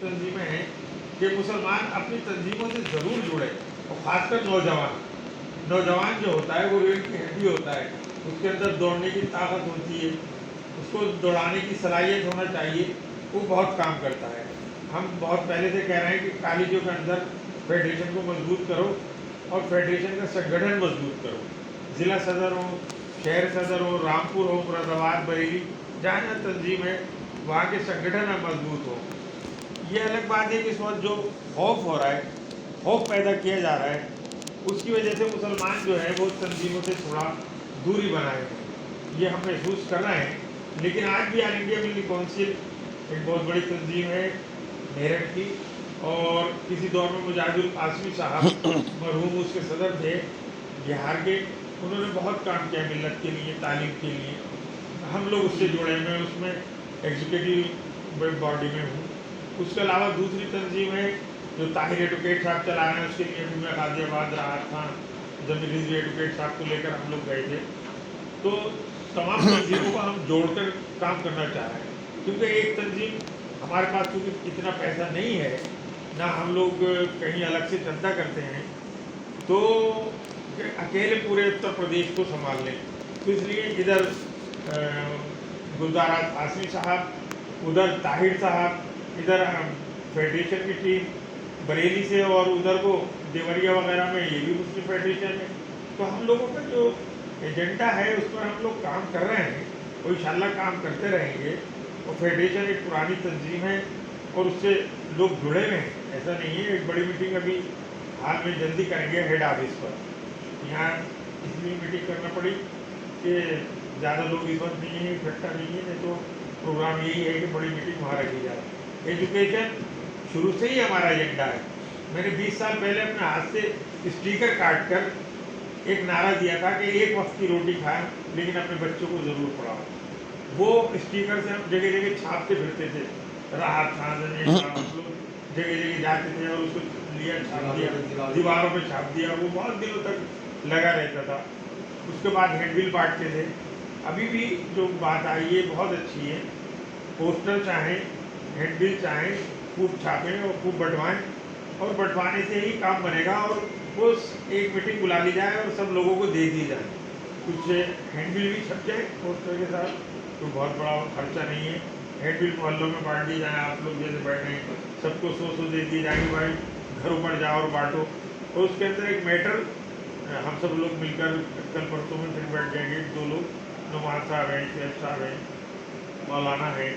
तंजीमें हैं कि मुसलमान अपनी तंजीमों से ज़रूर जुड़े, और ख़ासकर नौजवान जो होता है वो रीढ़ की हड्डी होता है, उसके अंदर दौड़ने की ताकत होती है, उसको दौड़ाने की सलाहियत होना चाहिए, वो बहुत काम करता है। हम बहुत पहले से कह रहे हैं कि कॉलेजों के अंदर फेडरेशन को मजबूत करो और फेडरेशन का संगठन मजबूत करो। ज़िला सदर हो, शहर सदर हो, रामपुर हो, मुरादाबाद, बरेली, जहाँ जहाँ तंजीम है वहाँ के संगठन मजबूत हो। ये अलग बात है कि इस वक्त जो खौफ हो रहा है, खौफ पैदा किया जा रहा है, उसकी वजह से मुसलमान जो है वो तंजीमों से थोड़ा दूरी बनाए हैं, ये हम महसूस कर रहे हैं। लेकिन आज भी ऑल इंडिया मिलिट्री काउंसिल एक बहुत बड़ी तंजीम है मेरठ की, और किसी दौर में मुजाहिदुल आसमी साहब मरहूम उसके सदर थे बिहार के, उन्होंने बहुत काम किया मिलत के लिए, तालीम के लिए। हम लोग उससे जुड़े, मैं उसमें एग्जीक्यूटिव बॉडी में हूँ। उसके अलावा दूसरी तंजीम है जो ताहिर एडवोकेट साहब चला रहे हैं, उसके लिए भी मैं गाजियाबाद रहा था जब रिजवी एडवोकेट साहब को लेकर हम लोग गए थे। तो तमाम तंजीमों को हम जोड़कर काम करना चाह रहे हैं, क्योंकि एक तंजीम हमारे पास क्योंकि इतना पैसा नहीं है, ना हम लोग कहीं अलग से चंदा करते हैं, तो अकेले पूरे उत्तर प्रदेश को संभाल लें। तो इसलिए इधर गुलजार आसमी साहब, उधर ताहिर साहब, इधर फेडरेशन की टीम बरेली से, और उधर को देवरिया वगैरह में ये भी मुस्लिम फेडरेशन है। तो हम लोगों का जो एजेंडा है उस पर हम लोग काम कर रहे हैं, और इंशाल्लाह काम करते रहेंगे। और फेडरेशन एक पुरानी तंजीम है और उससे लोग जुड़े हुए हैं, ऐसा नहीं है। एक बड़ी मीटिंग अभी हाल में जल्दी करेंगे हेड ऑफिस पर। यहाँ इसलिए मीटिंग करना पड़ी कि ज़्यादा लोग इस वक्त नहीं है, इकट्ठा नहीं है, नहीं तो प्रोग्राम यही है कि बड़ी मीटिंग वहाँ रखी जाए। एजुकेशन शुरू से ही हमारा एजेंडा है। मैंने 20 साल पहले अपने हाथ से स्टिकर काट कर एक नारा दिया था कि एक वक्त की रोटी खाएं लेकिन अपने बच्चों को ज़रूर पढ़ाओ। वो स्टिकर से हम जगह जगह छापते फिरते थे, राहत था, हम लोग जगह जगह जाते थे और उसको लिया, छाप दिया, दीवारों पे छाप दिया, वो बहुत दिनों तक लगा रहता था। उसके बाद हैंडबिल बांटते थे। अभी भी जो बात आई है बहुत अच्छी है, पोस्टर चाहें, हैंडबिल चाहें, खूब छापें और खूब बंटवाएं, और बंटवाने से ही काम बनेगा। और वो एक मीटिंग बुला ली जाए और सब लोगों को दे दी जाए। कुछ हैंडबिल भी छप जाए पोस्टर के साथ, तो बहुत बड़ा खर्चा नहीं है। हैंडबिल मोहल्लों में बांट दी जाए, आप लोग जैसे बैठे हैं सबको 100 दे दी जाएगी, भाई घरों पर जाओ और बांटो। तो उसके अंदर एक मैटर हम सब लोग मिलकर कल परसों में फिर बैठ जाएंगे, 2 लोग, नुमान साहब हैं, शेख साहब हैं, मौलाना है,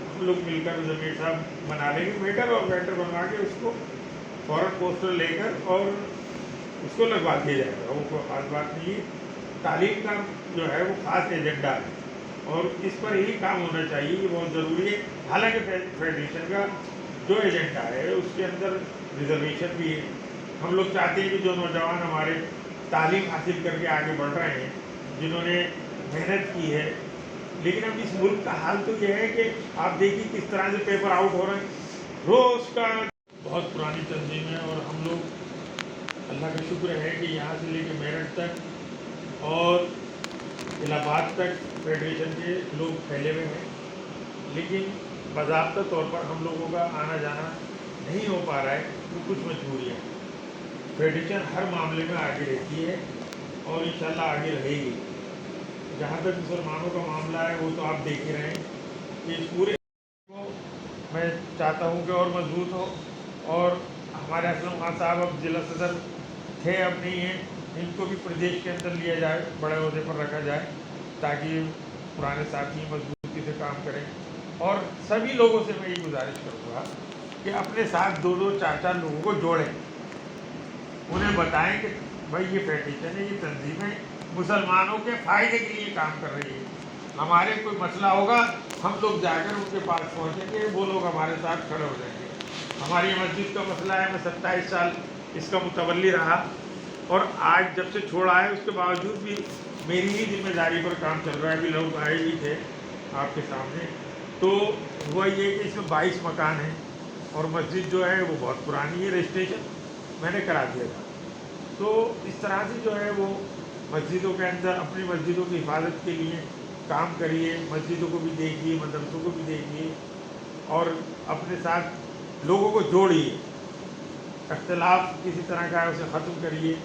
हम लोग मिलकर जमीर साहब बना लेंगे मैटर, और मैटर बनवा के उसको फौरन पोस्टर लेकर और उसको लगवा दिया जाएगा। वो कोई खास बात नहीं है। तालीम का जो है वो खास एजेंडा है और इस पर ही काम होना चाहिए, ये बहुत ज़रूरी है। हालांकि फेडरेशन का जो एजेंडा है उसके अंदर रिजर्वेशन भी है। हम लोग चाहते हैं कि जो नौजवान हमारे तालीम हासिल करके आगे बढ़ रहे हैं, जिन्होंने मेहनत की है, लेकिन अब इस मुल्क का हाल तो यह है कि आप देखिए किस तरह से पेपर आउट हो रहे हैं रोज़ का। बहुत पुरानी तंजीम है और हम लोग अल्लाह का शुक्र है कि यहाँ से लेकर मेरठ तक और इलाहाबाद तक फेडरेशन के लोग फैले हुए हैं, लेकिन बाज़ाब्ता तौर पर हम लोगों का आना जाना नहीं हो पा रहा है। तो कुछ मजबूरियाँ, फेडरेशन हर मामले में आगे रहती है और इंशाल्लाह आगे रहेगी। जहाँ तक मुसलमानों का मामला है वो तो आप देख ही रहे हैं कि इस पूरे को मैं चाहता हूँ कि और मजबूत हो। और हमारे असलम खान साहब अब ज़िला सदर थे, अब नहीं हैं, इनको भी प्रदेश के अंदर लिया जाए, बड़े ओहदे पर रखा जाए, ताकि पुराने साथी मजबूती से काम करें। और सभी लोगों से मैं ये गुजारिश करूँगा कि अपने साथ 2-2, 4-4 लोगों को जोड़ें, उन्हें बताएं कि भाई ये फेडरेशन है, ये तंजीम है, मुसलमानों के फ़ायदे के लिए काम कर रही है। हमारे कोई मसला होगा हम लोग जाकर उनके पास पहुँचेंगे, वो लोग हमारे साथ खड़े हो जाएंगे। हमारी मस्जिद का मसला है, मैं 27 साल इसका मुतवल्ली रहा और आज जब से छोड़ा है उसके बावजूद भी मेरी ही जिम्मेदारी पर काम चल रहा है। अभी लोग आए भी थे आपके सामने, तो हुआ ये कि इसमें 22 मकान हैं और मस्जिद जो है वो बहुत पुरानी है, रजिस्ट्रेशन मैंने करा दिया था। तो इस तरह से जो है वो मस्जिदों के अंदर अपनी मस्जिदों की हिफाजत के लिए काम करिए, मस्जिदों को भी देखिए, मदरसों को भी देखिए और अपने साथ लोगों को जोड़िए, इख्तिलाफ किसी तरह का है उसे ख़त्म करिए।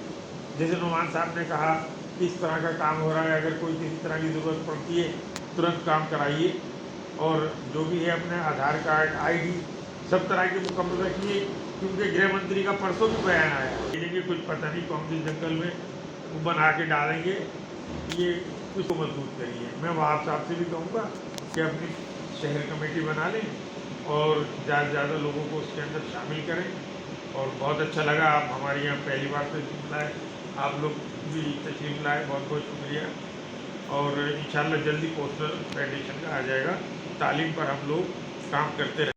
जैसे नुमान साहब ने कहा कि इस तरह का काम हो रहा है, अगर कोई किसी तरह की ज़रूरत पड़ती है तुरंत काम कराइए, और जो भी है अपने आधार कार्ड, आईडी सब तरह के मुकम्मल रखिए, क्योंकि गृह मंत्री का परसों भी बयान आया है कि कुछ पता नहीं कौन से जंगल में वो बना के डालेंगे, ये कुछ को मजबूत करिए। मैं वहाब साहब से भी कहूँगा कि अपनी शहर कमेटी बना लें और ज़्यादा से ज़्यादा लोगों को उसके अंदर शामिल करें। और बहुत अच्छा लगा आप हमारे यहाँ पहली बार तशरीफ़ लाए, आप लोग भी तशरीफ़ लाए, बहुत बहुत शुक्रिया। और इंशाल्लाह जल्दी पोस्टल फेडरेशन का आ जाएगा, तालीम पर हम लोग काम करते रहें।